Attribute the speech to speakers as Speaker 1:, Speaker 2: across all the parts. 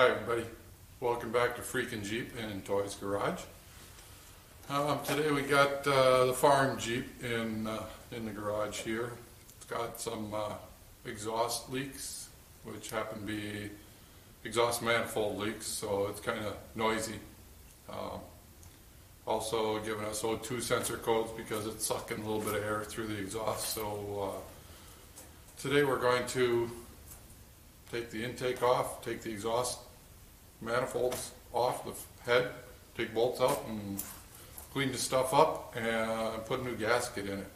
Speaker 1: Hi everybody, welcome back to Freakin' Jeep and Toys Garage. Today we got the farm Jeep in the garage here. It's got some exhaust leaks, which happen to be exhaust manifold leaks, so it's kind of noisy. Also giving us O2 sensor codes because it's sucking a little bit of air through the exhaust. So today we're going to take the intake off, take the exhaust manifolds off the head, take bolts out and clean the stuff up and put a new gasket in it.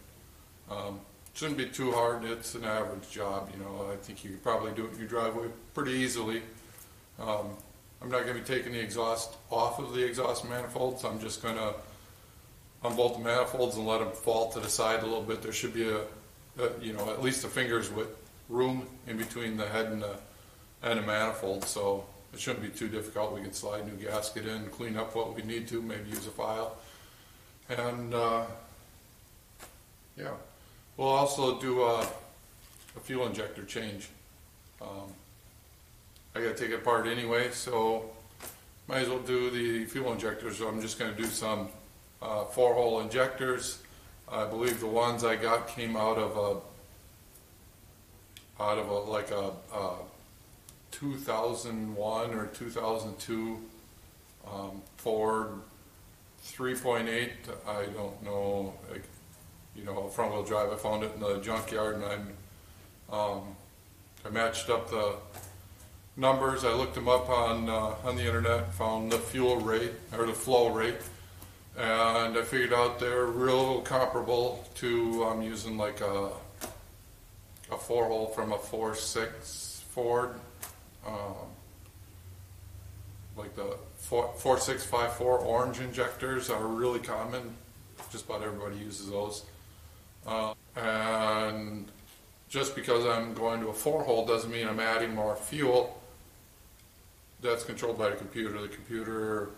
Speaker 1: Shouldn't be too hard, it's an average job, you know. I think you could probably do it in your driveway pretty easily. I'm not going to be taking the exhaust off of the exhaust manifolds. I'm just going to unbolt the manifolds and let them fall to the side a little bit. There should be at least a finger's width room in between the head and the manifold, so it shouldn't be too difficult. We can slide a new gasket in, clean up what we need to, maybe use a file, and yeah, we'll also do a fuel injector change. I got to take it apart anyway, so might as well do the fuel injectors. So I'm just going to do some 4-hole injectors. I believe the ones I got came out of a 2001 or 2002 Ford 3.8. I don't know, front-wheel drive. I found it in the junkyard, and I matched up the numbers. I looked them up on the internet, found the fuel rate or the flow rate, and I figured out they're real comparable to I'm using like a 4-hole from a 4.6 Ford, like the 4654 orange injectors are really common. Just about everybody uses those. And just because I'm going to a 4-hole doesn't mean I'm adding more fuel. That's controlled by the computer. The computer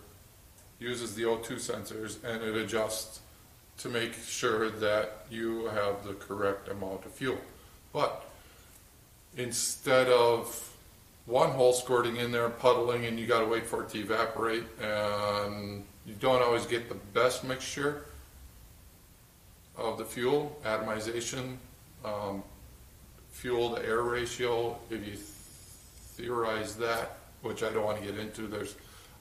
Speaker 1: uses the O2 sensors and it adjusts to make sure that you have the correct amount of fuel. But instead of one hole squirting in there, puddling, and you got to wait for it to evaporate, and you don't always get the best mixture of the fuel, atomization, fuel to air ratio, if you theorize that, which I don't want to get into. There's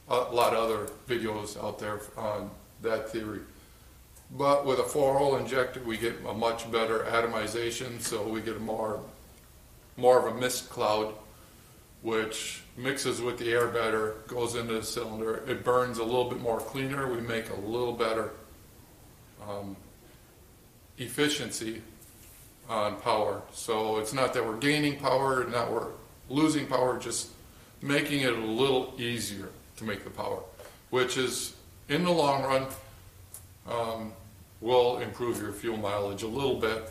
Speaker 1: a lot of other videos out there on that theory. But with a 4-hole injector, we get a much better atomization, so we get more of a mist cloud, which mixes with the air better, goes into the cylinder. It burns a little bit more cleaner. We make a little better efficiency on power. So it's not that we're gaining power, not we're losing power, just making it a little easier to make the power, which is, in the long run, will improve your fuel mileage a little bit.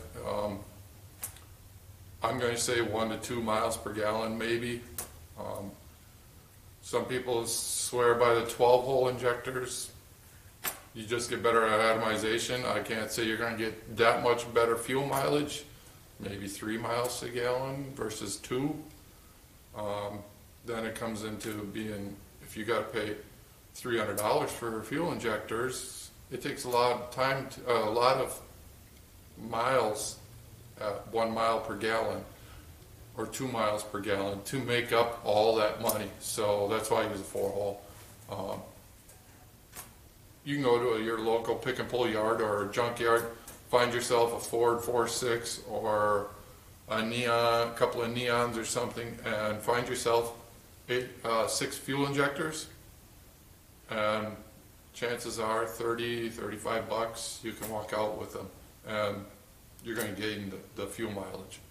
Speaker 1: I'm going to say 1 to 2 miles per gallon, maybe. Some people swear by the 12-hole injectors. You just get better at atomization. I can't say you're going to get that much better fuel mileage. Maybe 3 miles a gallon versus 2. Then it comes into being, if you got to pay $300 for fuel injectors, it takes a lot of time, a lot of miles at 1 mile per gallon or 2 miles per gallon to make up all that money. So that's why I use a 4-hole. You can go to your local pick and pull yard or junkyard, find yourself a Ford 4.6 or a couple of neons or something, and find yourself 6 fuel injectors, and chances are 30, 35 bucks you can walk out with them, and you're going to gain the fuel mileage.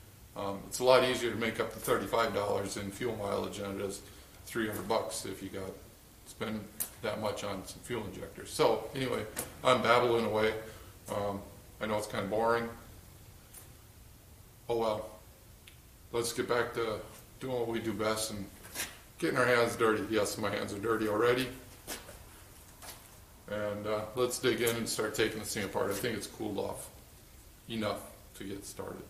Speaker 1: It's a lot easier to make up the $35 in fuel mileage than it is 300 bucks if you got spend that much on some fuel injectors. So anyway, I'm babbling away. I know it's kind of boring. Oh well. Let's get back to doing what we do best and getting our hands dirty. Yes, my hands are dirty already. And let's dig in and start taking this thing apart. I think it's cooled off enough to get started.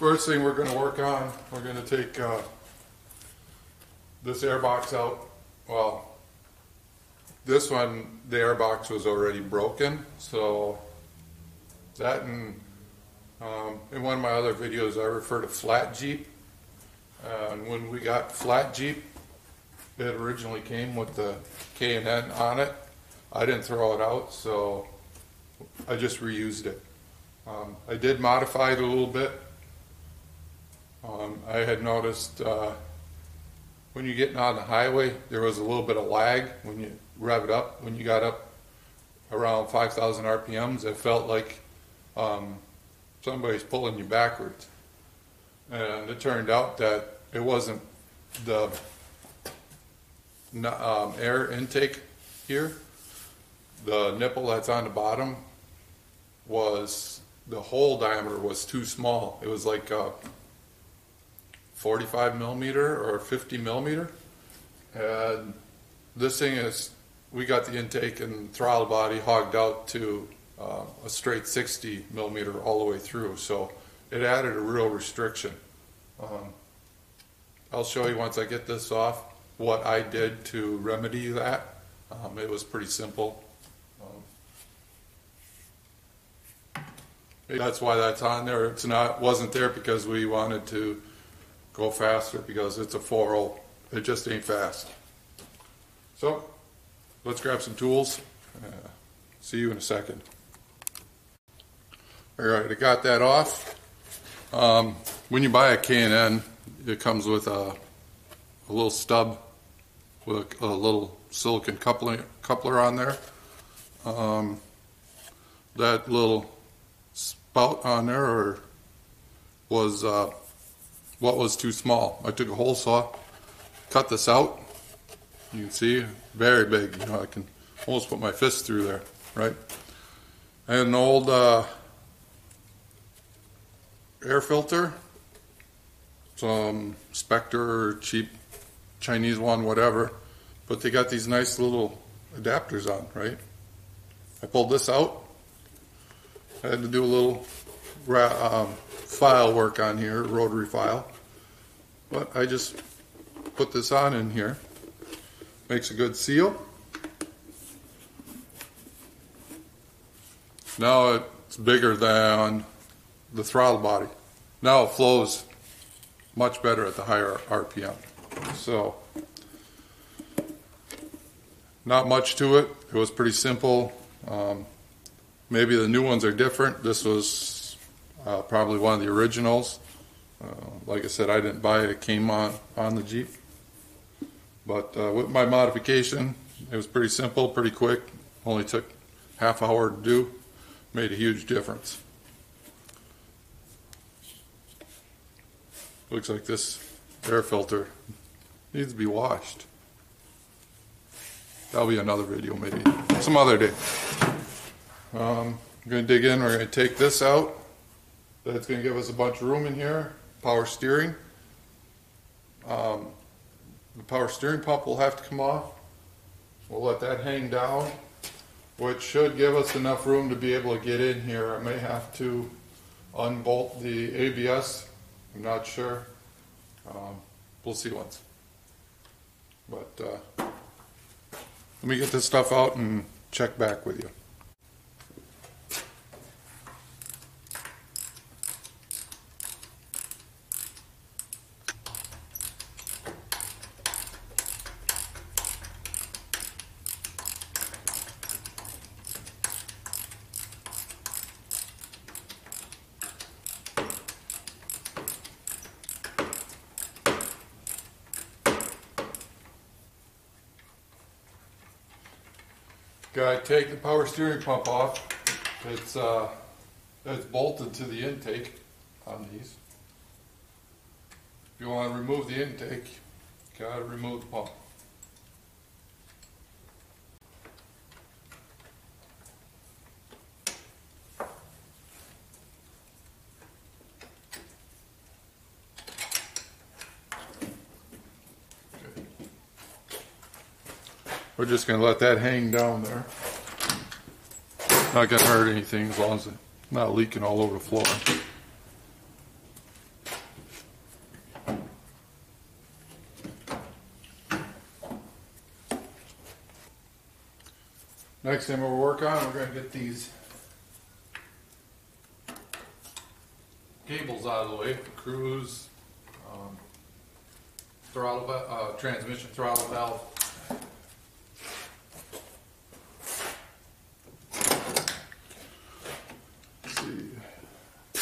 Speaker 1: First thing we're going to work on, we're going to take this air box out. Well, this one, the air box was already broken, so that and in one of my other videos I refer to flat Jeep. And when we got flat Jeep, it originally came with the K&N on it. I didn't throw it out, so I just reused it. I did modify it a little bit. I had noticed when you're getting on the highway, there was a little bit of lag when you rev it up. When you got up around 5,000 RPMs, it felt like somebody's pulling you backwards. And it turned out that it wasn't the air intake here. The nipple that's on the bottom was, the hole diameter was too small. It was like 45 millimeter or 50 millimeter. And this thing is, we got the intake and throttle body hogged out to a straight 60 millimeter all the way through. So it added a real restriction. I'll show you once I get this off what I did to remedy that. It was pretty simple. That's why that's on there. It's not, wasn't there because we wanted to go faster, because it's a 4.0. It just ain't fast. So let's grab some tools. See you in a second. All right, I got that off. When you buy a K&N, it comes with a little stub with a little silicon coupler on there. That little spout on there was what was too small. I took a hole saw, cut this out. You can see, very big. You know, I can almost put my fist through there, right? And an old air filter, some Spectre, cheap Chinese one, whatever. But they got these nice little adapters on, right? I pulled this out. I had to do a little file work on here, rotary file. But I just put this on in here. Makes a good seal. Now it's bigger than the throttle body. Now it flows much better at the higher RPM. So, not much to it. It was pretty simple. Maybe the new ones are different. This was probably one of the originals. Like I said, I didn't buy it. It came on the Jeep. But with my modification, it was pretty simple, pretty quick. Only took half hour to do. Made a huge difference. Looks like this air filter needs to be washed. That'll be another video, maybe some other day. I'm going to dig in. We're going to take this out. That's going to give us a bunch of room in here. Power steering. The power steering pump will have to come off. We'll let that hang down, which should give us enough room to be able to get in here. I may have to unbolt the ABS. I'm not sure. We'll see once. But let me get this stuff out and check back with you. Gotta take the power steering pump off. It's bolted to the intake on these. If you want to remove the intake, gotta remove the pump. We're just going to let that hang down there. Not going to hurt anything as long as it's not leaking all over the floor. Next thing we'll work on, we're going to get these cables out of the way for cruise, transmission throttle valve. Let's see. I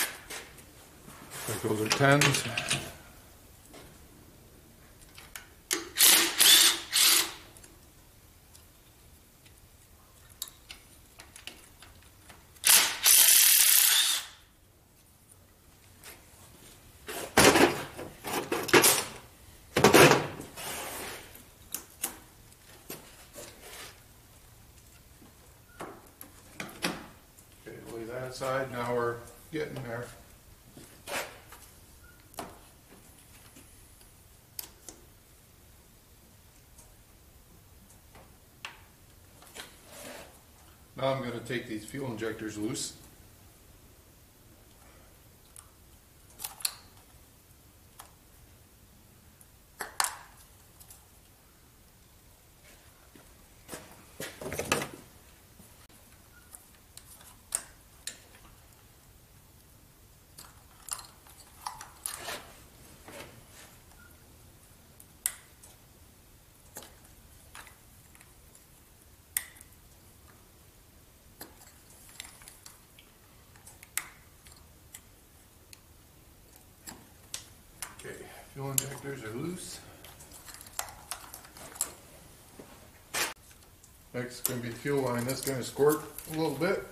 Speaker 1: think those are 10s. That side, now we're getting there. Now I'm going to take these fuel injectors loose. Okay, fuel injectors are loose. Next is going to be the fuel line. That's going to squirt a little bit.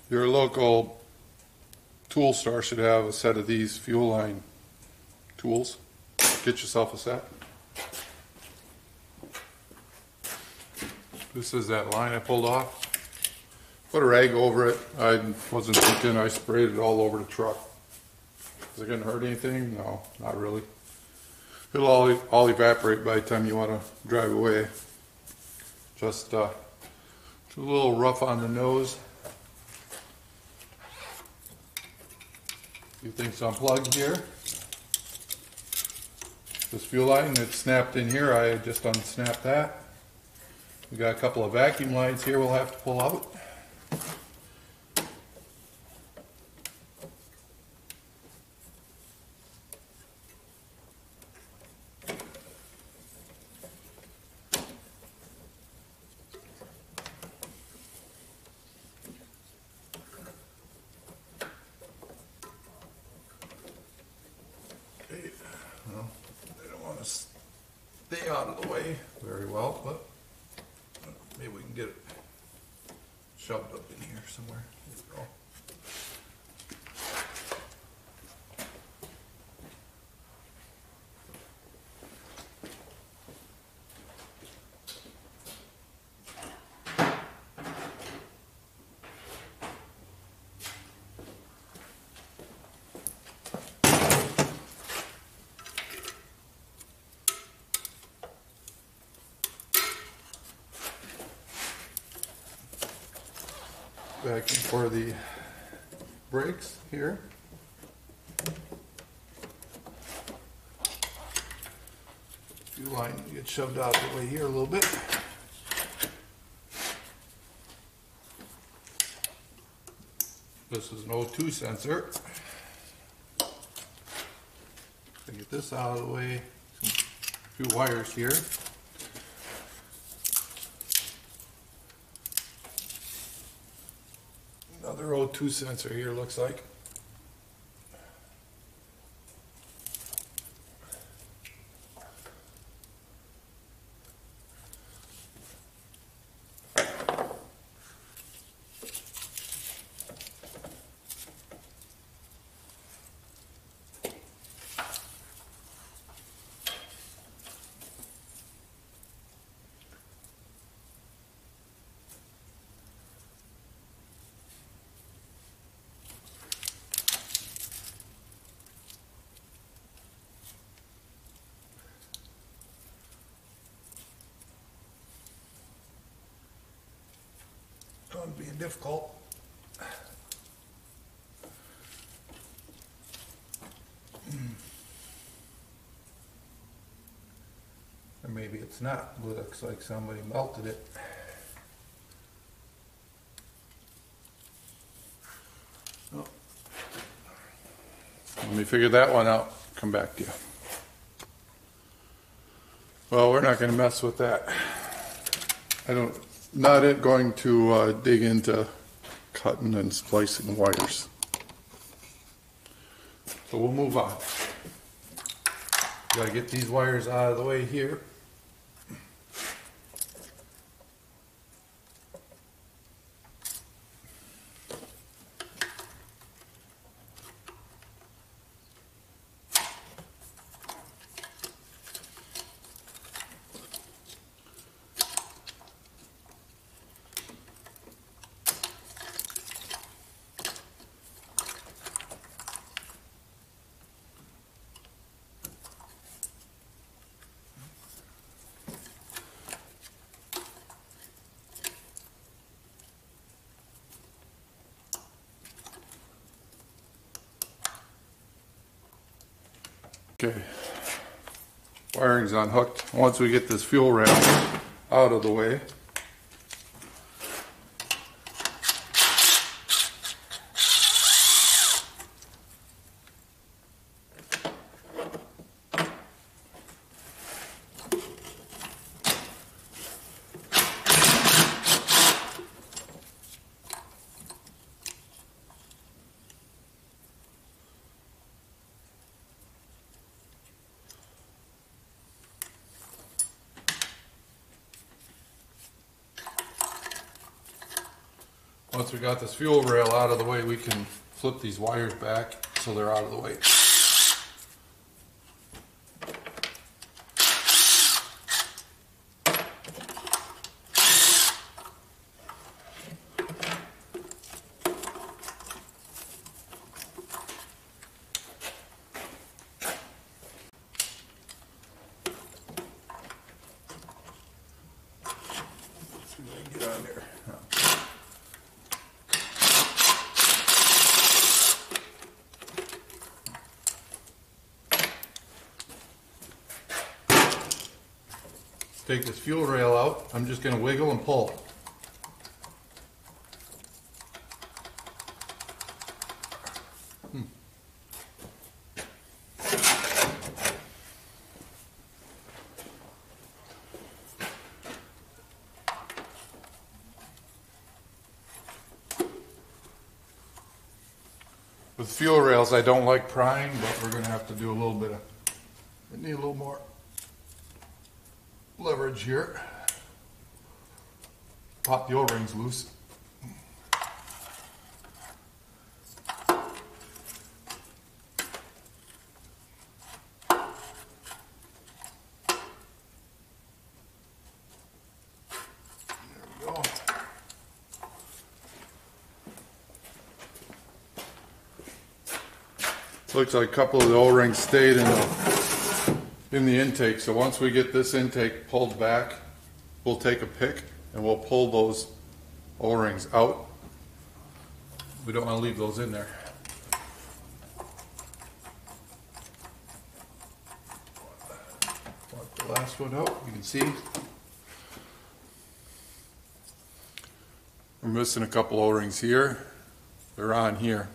Speaker 1: Your local tool store should have a set of these fuel line tools. Get yourself a set. This is that line I pulled off. Put a rag over it. I wasn't thinking, I sprayed it all over the truck. Is it going to hurt anything? No, not really. It'll all evaporate by the time you want to drive away. Just a little rough on the nose. A few things unplugged here. This fuel line that's snapped in here, I just unsnapped that. We got a couple of vacuum lines here we'll have to pull out. Well, they don't want to stay out of the way very well, but maybe we can get it shoved up in here somewhere. There we go. Back for the brakes here. Fuel line gets shoved out of the way here a little bit. This is an O2 sensor. Get this out of the way. A few wires here. Another O2 sensor here, looks like. Phone's being difficult. Or maybe it's not. Looks like somebody melted it. Oh. Let me figure that one out. Come back to you. Well, we're not going to mess with that. Not going to dig into cutting and splicing wires. So we'll move on. Got to get these wires out of the way here. Okay, wiring's unhooked. Once we get this fuel rail out of the way, once we got this fuel rail out of the way, we can flip these wires back so they're out of the way. Let's see if I can get on there. Take this fuel rail out. I'm just going to wiggle and pull. With fuel rails, I don't like prying, but we're going to have to do a little bit of, I need a little more leverage here. Pop the O-rings loose. There we go. Looks like a couple of the O-rings stayed in the intake, so once we get this intake pulled back, we'll take a pick and we'll pull those O-rings out. We don't want to leave those in there. Walk the last one out, you can see. We're missing a couple O-rings here. They're on here.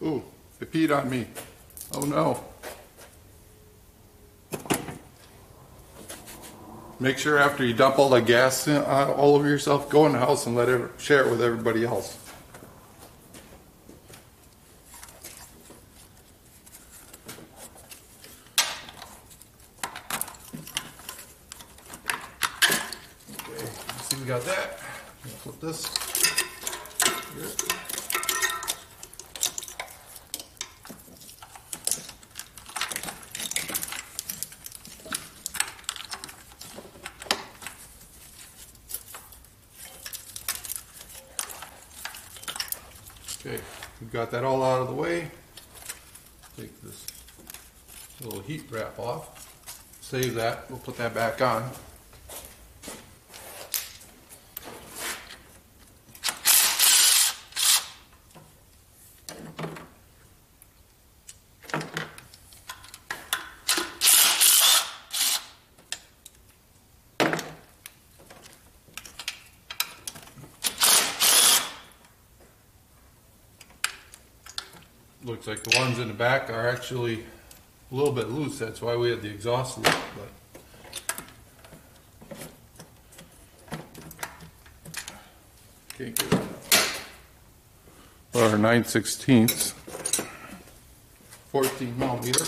Speaker 1: Ooh, they peed on me. Oh no. Make sure after you dump all the gas all over yourself, go in the house and share it with everybody else. Okay, see we got that. I'm gonna flip this here. Okay, we've got that all out of the way. Take this little heat wrap off. Save that, we'll put that back on. Looks like the ones in the back are actually a little bit loose. That's why we had the exhaust loose. But can't get it out. Our 9/16, 14 millimeter.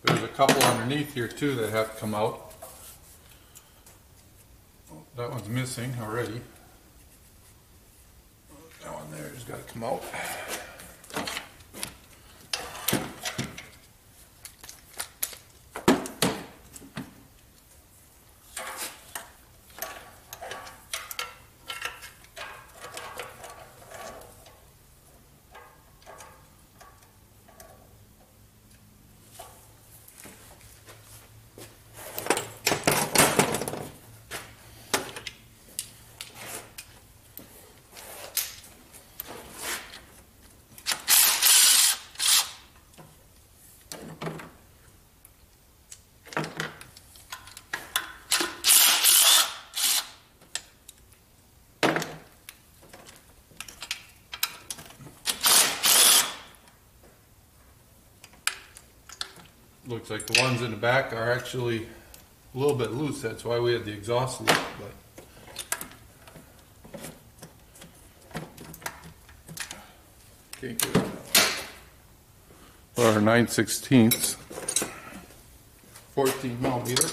Speaker 1: There's a couple underneath here too that have to come out. That one's missing already. That one there has got to come out. Looks like the ones in the back are actually a little bit loose. That's why we had the exhaust loose. But can't get it out. Our 9/16, 14 millimeter.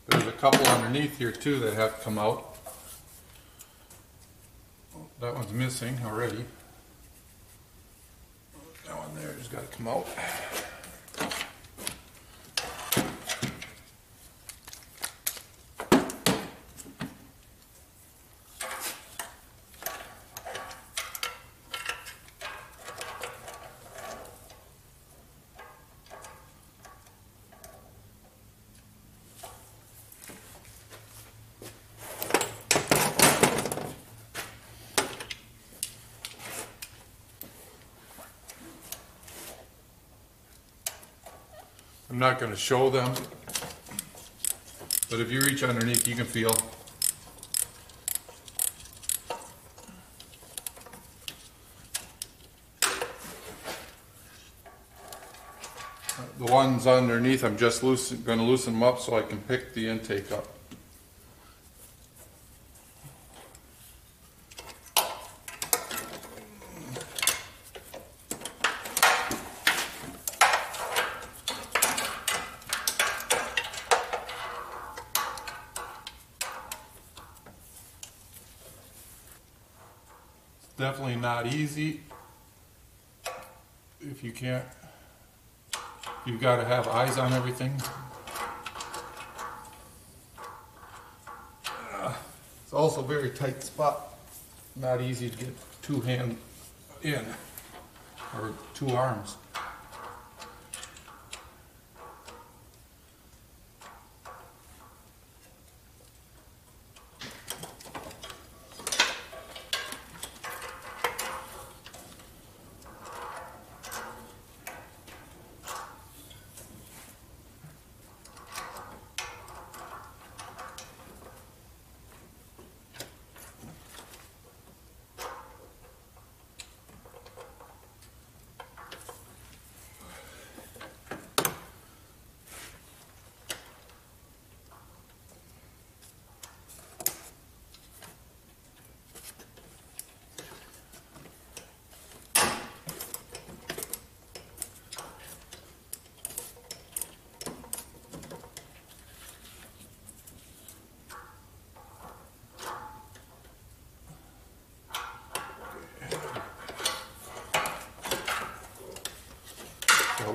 Speaker 1: There's a couple underneath here too that have to come out. That one's missing already. That one there has got to come out. I'm not going to show them, but if you reach underneath, you can feel. The ones underneath, I'm just going to loosen them up so I can pick the intake up. Definitely not easy. If you can't, you've got to have eyes on everything. It's also a very tight spot. Not easy to get two hands in, or two arms.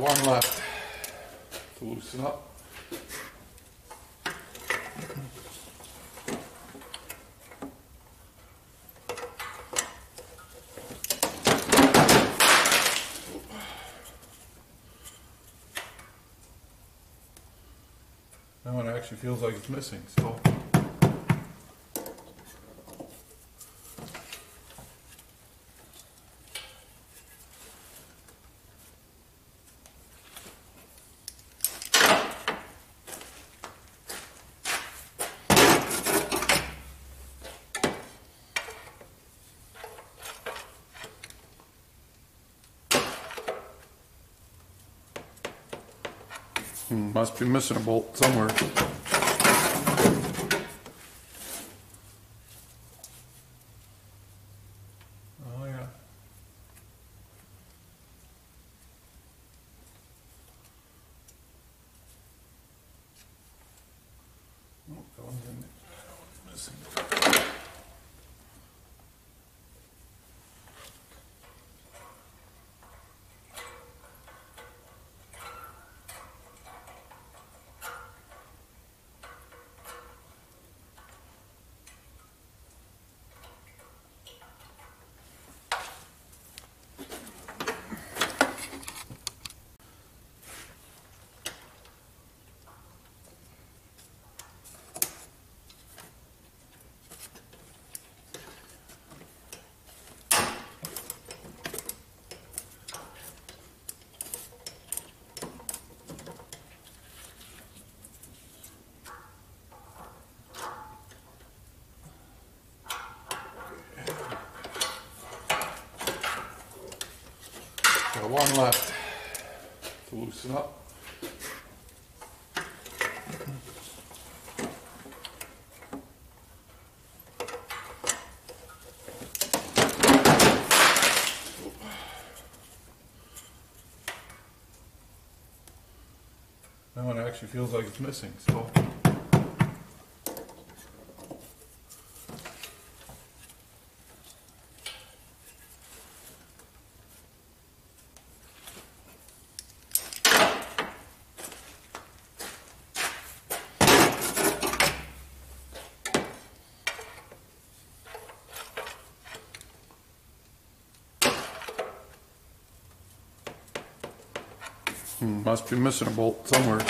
Speaker 1: one left to loosen up. That one actually feels like it's missing, so. Must be missing a bolt somewhere. Oh yeah. Oh, that one's in there. That one's missing. Got one left to loosen up. That one actually feels like it's missing, so. Must be missing a bolt somewhere.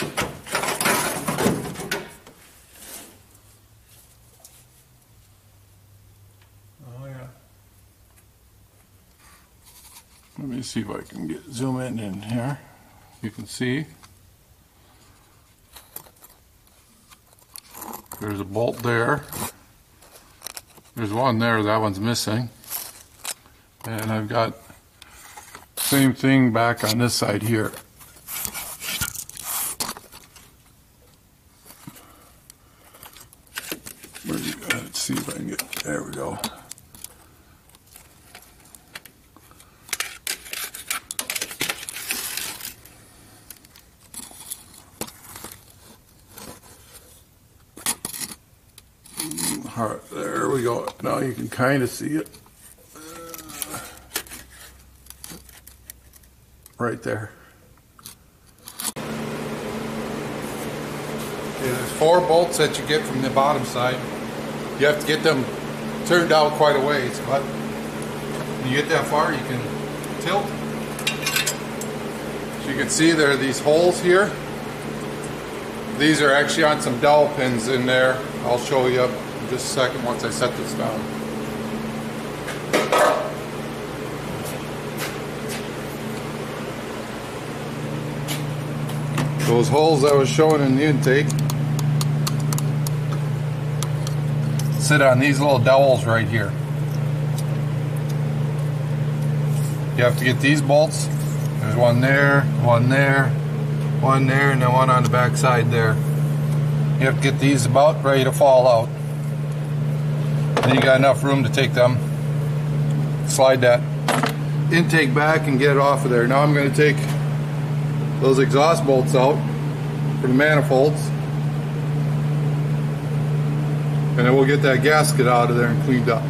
Speaker 1: Oh yeah. Let me see if I can zoom in here. You can see there's a bolt there. There's one there, that one's missing. And I've got same thing back on this side here. Let's see if I can get, there we go. All right, there we go. Now you can kind of see it. Right there. Okay, there's 4 bolts that you get from the bottom side. You have to get them turned out quite a ways, but when you get that far, you can tilt. So you can see there are these holes here. These are actually on some dowel pins in there. I'll show you in just a second once I set this down. Those holes I was showing in the intake sit on these little dowels right here. You have to get these bolts. There's one there, one there, one there, and then one on the back side there. You have to get these about ready to fall out. Then you got enough room to take them, slide that intake back and get it off of there. Now I'm going to take those exhaust bolts out for the manifolds, and then we'll get that gasket out of there and cleaned up.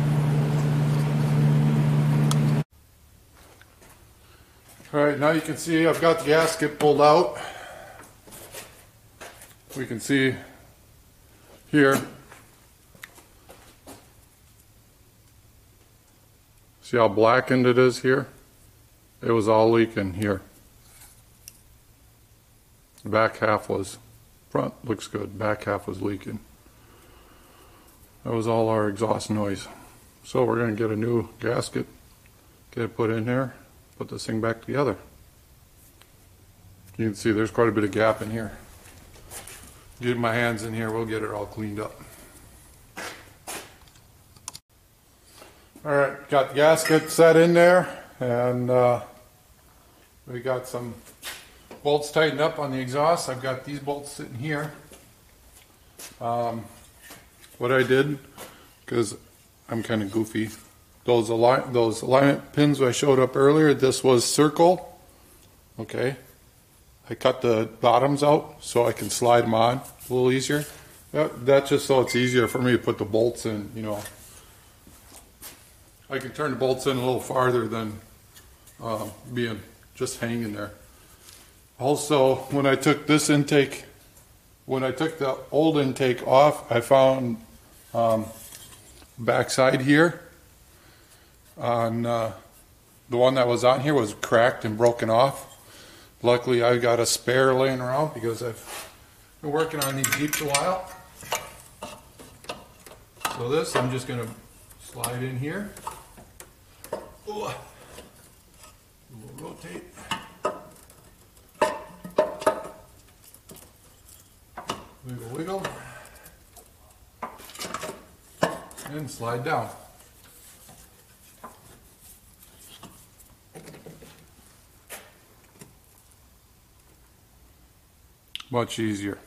Speaker 1: Alright, now you can see I've got the gasket pulled out. We can see here. See how blackened it is here? It was all leaking here. The back half was, front looks good, back half was leaking. That was all our exhaust noise. So we're going to get a new gasket, get it put in there, put this thing back together. You can see there's quite a bit of gap in here. Get my hands in here, we'll get it all cleaned up. Alright, got the gasket set in there, and we got some bolts tightened up on the exhaust. I've got these bolts sitting here. What I did, because I'm kind of goofy, those alignment pins I showed up earlier, this was circle, okay? I cut the bottoms out so I can slide them on a little easier. That's just so it's easier for me to put the bolts in, you know. I can turn the bolts in a little farther than being just hanging there. Also, when I took this intake, when I took the old intake off, I found backside here on the one that was on here was cracked and broken off. Luckily, I got a spare laying around because I've been working on these Jeeps a while. So this, I'm just going to slide in here. Ooh. We'll rotate. Wiggle, wiggle. And slide down. Much easier.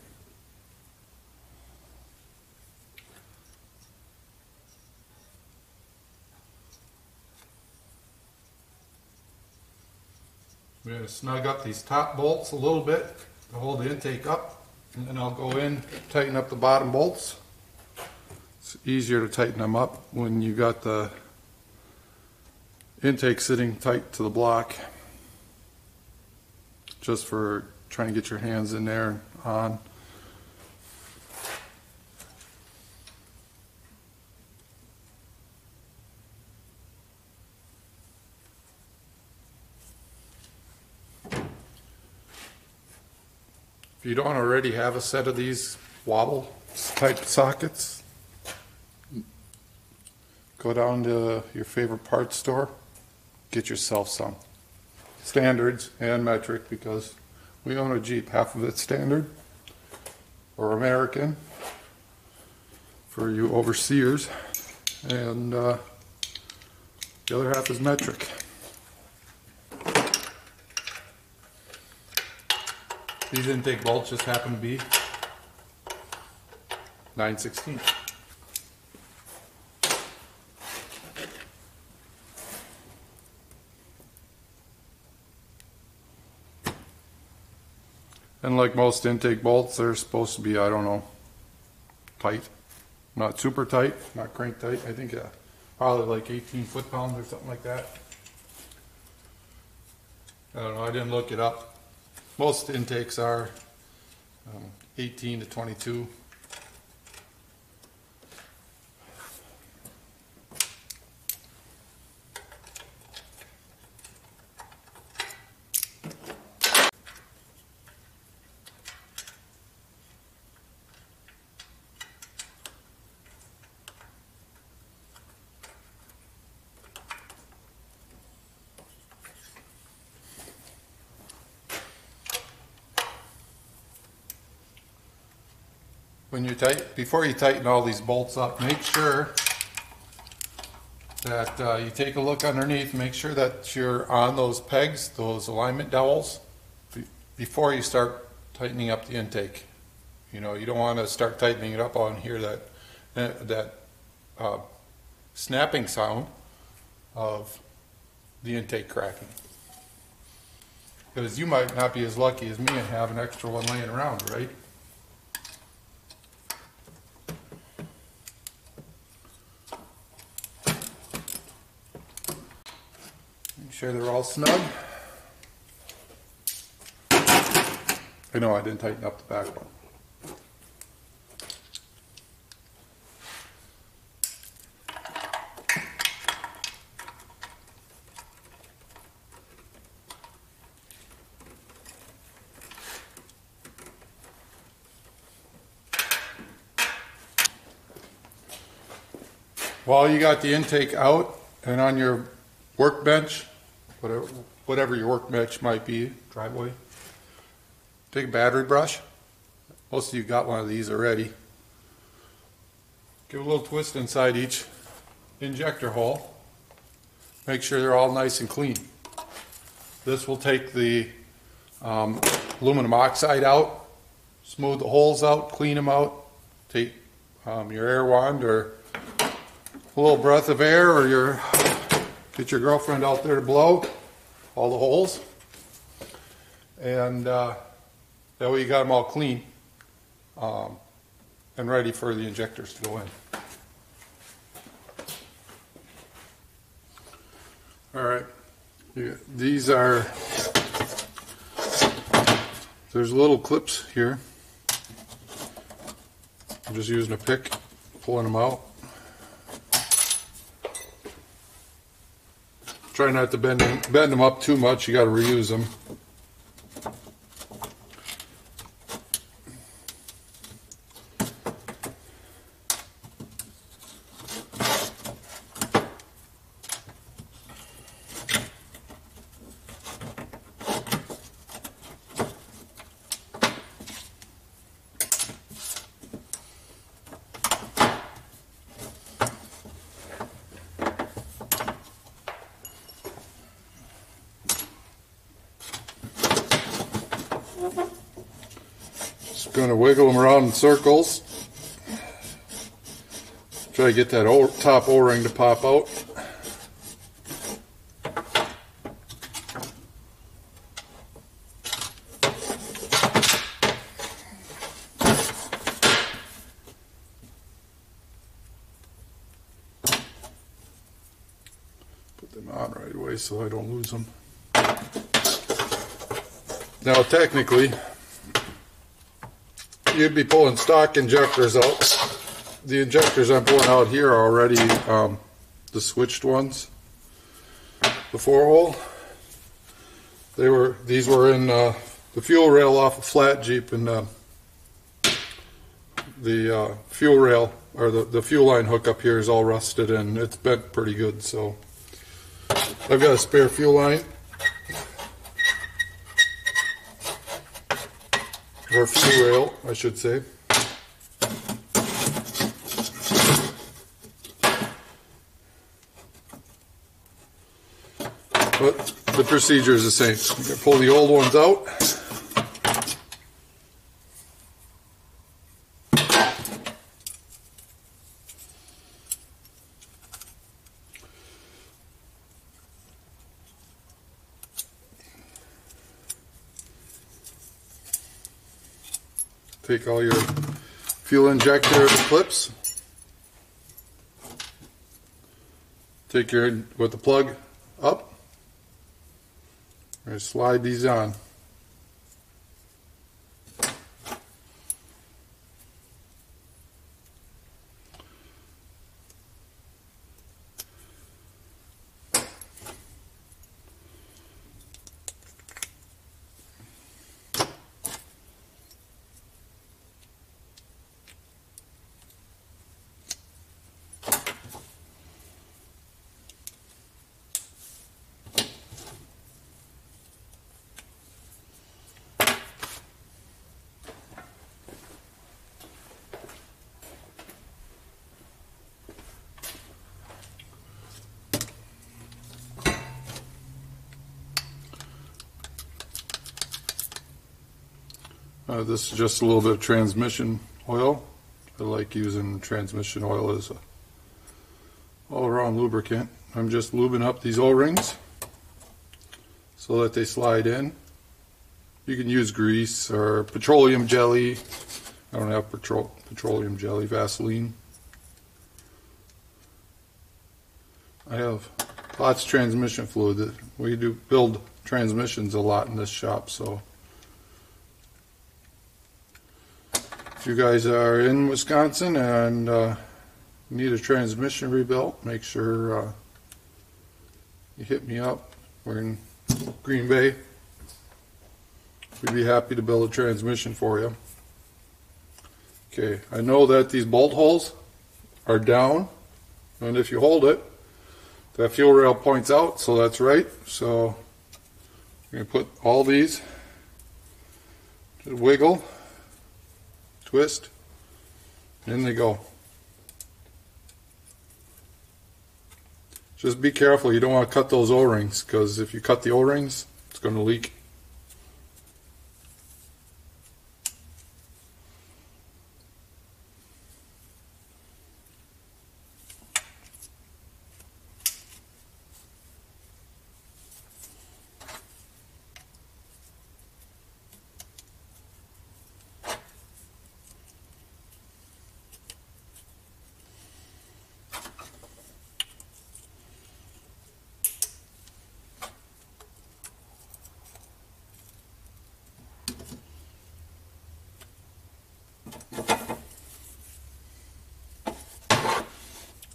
Speaker 1: We're going to snug up these top bolts a little bit to hold the intake up, and then I'll go in, tighten up the bottom bolts. It's easier to tighten them up when you got the intake sitting tight to the block, just for trying to get your hands in there and on. If you don't already have a set of these wobble type sockets, go down to your favorite parts store, get yourself some. Standards and metric, because we own a Jeep. Half of it's standard or American for you overseers, and the other half is metric. These intake bolts just happen to be 9/16. And like most intake bolts, they're supposed to be, I don't know, tight. Not super tight, not crank tight. I think probably like 18 foot-pounds or something like that. I don't know, I didn't look it up. Most intakes are 18 to 22. When you before you tighten all these bolts up, make sure that you take a look underneath, make sure that you're on those pegs, those alignment dowels, before you start tightening up the intake. You know, you don't want to start tightening it up on here, that snapping sound of the intake cracking. Because you might not be as lucky as me and have an extra one laying around, right? Make sure they're all snug. I know I didn't tighten up the back one. While you got the intake out and on your workbench, whatever your workbench might be, driveway, take a battery brush. Most of you got one of these already. Give a little twist inside each injector hole. Make sure they're all nice and clean. This will take the aluminum oxide out, smooth the holes out, clean them out. Take your air wand or a little breath of air, or get your girlfriend out there to blow all the holes, and that way you got them all clean and ready for the injectors to go in. All right, these are, there's little clips here. I'm just using a pick, pulling them out. Try not to bend them up too much, you got to reuse them. Just going to wiggle them around in circles. Try to get that top O-ring to pop out. Put them on right away so I don't lose them. Now technically, you'd be pulling stock injectors out. The injectors I'm pulling out here are already the switched ones. The 4-hole. These were in the fuel rail off a flat Jeep, and the fuel rail or the fuel line hook up here is all rusted and it's bent pretty good. So I've got a spare fuel line. Or fuel rail, I should say. But the procedure is the same. You're going to pull the old ones out. Take all your fuel injector clips. Take your, with the plug up, and slide these on. This is just a little bit of transmission oil. I like using transmission oil as a all-around lubricant. I'm just lubing up these O-rings so that they slide in. You can use grease or petroleum jelly. I don't have petroleum jelly, Vaseline. I have lots of transmission fluid. We do build transmissions a lot in this shop, so If you guys are in Wisconsin and need a transmission rebuilt, make sure you hit me up. We're in Green Bay. We'd be happy to build a transmission for you. Okay, I know that these bolt holes are down, and if you hold it, that fuel rail points out, so that's right. So you're going to put all these, wiggle, twist, and in they go. Just be careful, you don't want to cut those O-rings, because if you cut the O-rings, it's going to leak.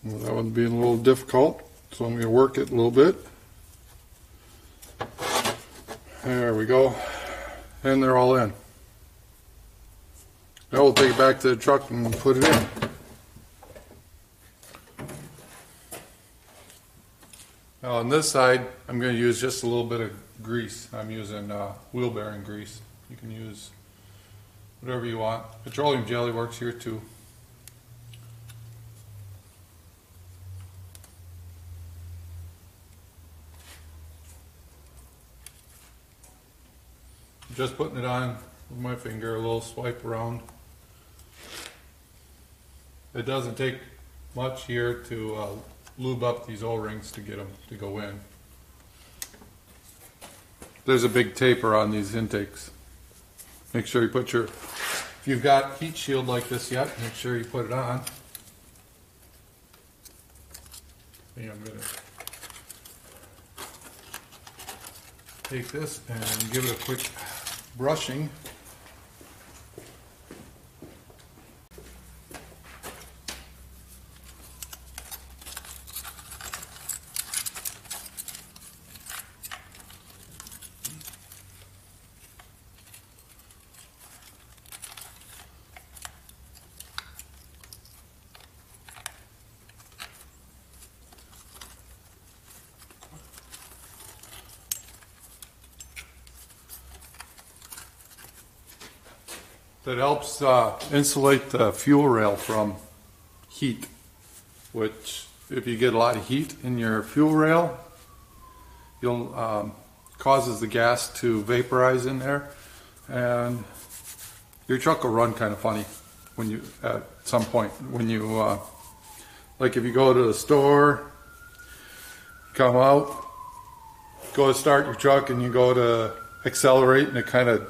Speaker 1: Well, that one's being a little difficult, so I'm going to work it a little bit. There we go. And they're all in. Now we'll take it back to the truck and put it in. Now on this side, I'm going to use just a little bit of grease. I'm using wheel bearing grease. You can use whatever you want. Petroleum jelly works here too. Just putting it on with my finger, a little swipe around. It doesn't take much here to lube up these O-rings to get them to go in. There's a big taper on these intakes. Make sure you put your, if you've got heat shield like this yet, make sure you put it on. And I'm going to take this and give it a quick brushing. That helps insulate the fuel rail from heat, which if you get a lot of heat in your fuel rail, you'll causes the gas to vaporize in there, and your truck will run kind of funny when you at some point when you like if you go to the store, come out, go to start your truck, and you go to accelerate, and it kind of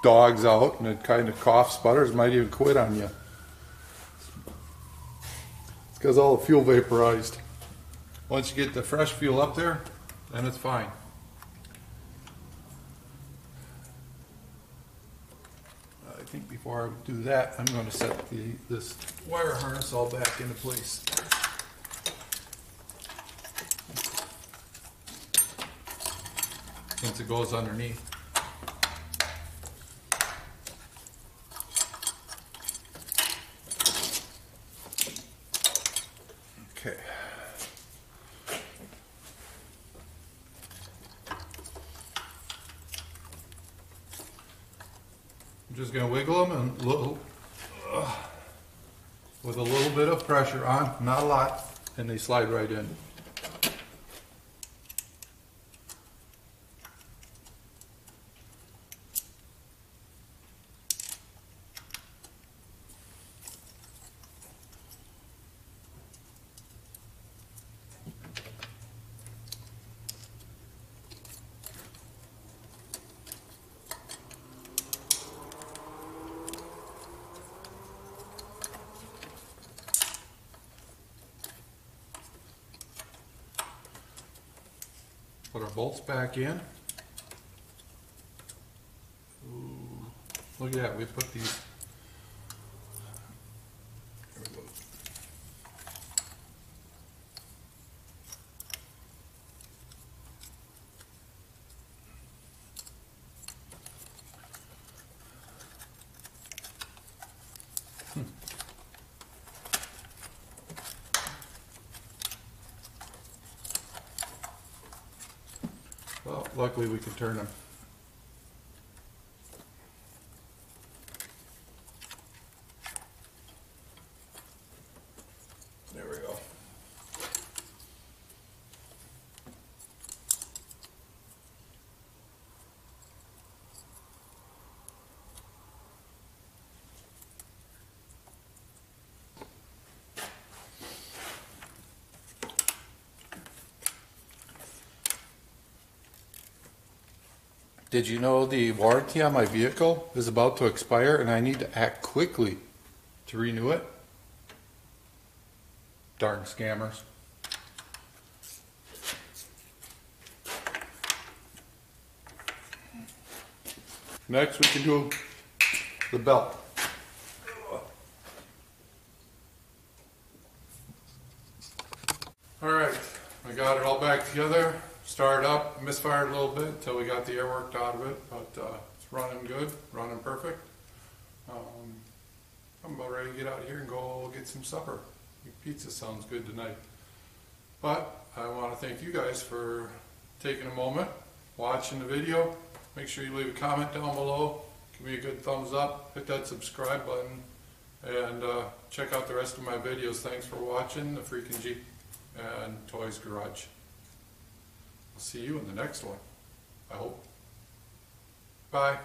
Speaker 1: dogs out and it kind of coughs, sputters, might even quit on you. It's because all the fuel vaporized. Once you get the fresh fuel up there, then it's fine. I think before I do that, I'm going to set this wire harness all back into place. Since it goes underneath. Okay. I'm just going to wiggle them and with a little bit of pressure on, not a lot, and they slide right in. Put our bolts back in. Ooh, look at that, we put these luckily we can turn them. There we go. Did you know the warranty on my vehicle is about to expire and I need to act quickly to renew it? Darn scammers. Next we can do the belt. Alright, I got it all back together. Started up, misfired a little bit until we got the air worked out of it, but it's running good, running perfect. I'm about ready to get out of here and go get some supper. Pizza sounds good tonight. But I want to thank you guys for taking a moment, watching the video. Make sure you leave a comment down below. Give me a good thumbs up, hit that subscribe button, and check out the rest of my videos. Thanks for watching the Freakin' Jeep and Toys Garage. I'll see you in the next one, I hope. Bye.